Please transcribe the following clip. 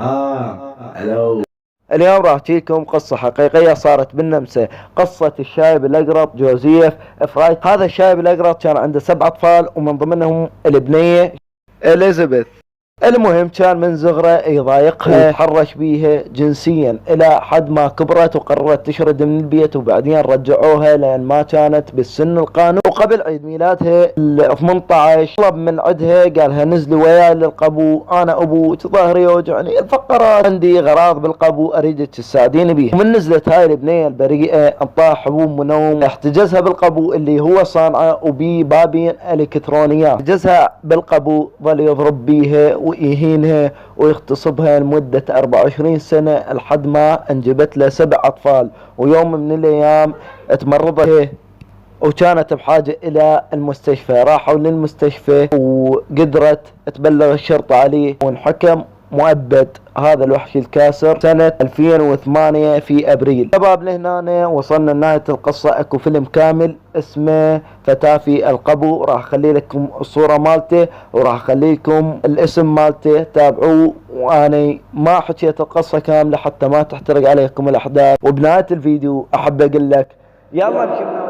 الو. اليوم راح احكيلكم قصة حقيقية صارت بالنمسا. قصة الشايب الأقرط جوزيف فرايت. هذا الشايب الأقرط كان عنده 7 أطفال ومن ضمنهم البنية إليزابيث. المهم كان من صغره يضايقها ويتحرش بيها جنسيا الى حد ما كبرت وقررت تشرد من البيت، وبعدين رجعوها لان ما كانت بالسن القانوني. وقبل عيد ميلادها ال 18 طلب من عندها قالها نزلي وياي للقبو، انا ابوك ظهري يوجعني الفقرات، عندي غراض بالقبو اريدك تساعديني بيه. ومن نزلت هاي البنيه البريئه انطاها حبوب منوم، احتجزها بالقبو اللي هو صانعه وبيه بابين الكترونيات. احتجزها بالقبو ظل يضرب بيها ويهينها ويغتصبها لمدة 24 سنة لحد ما انجبت له 7 أطفال. ويوم من الأيام تمرضت وكانت بحاجة إلى المستشفى. راحوا للمستشفى وقدرت تبلغ الشرطة عليه وانحكم مؤبد هذا الوحش الكاسر سنة 2008 في أبريل. شباب لهنا وصلنا لنهاية القصة. اكو فيلم كامل اسمه فتاة في القبو، راح اخلي لكم الصورة مالته وراح اخلي لكم الاسم مالته، تابعوه. وانا ما حكيت القصة كاملة حتى ما تحترق عليكم الاحداث. وبنهاية الفيديو احب اقول لك يلا نمشي.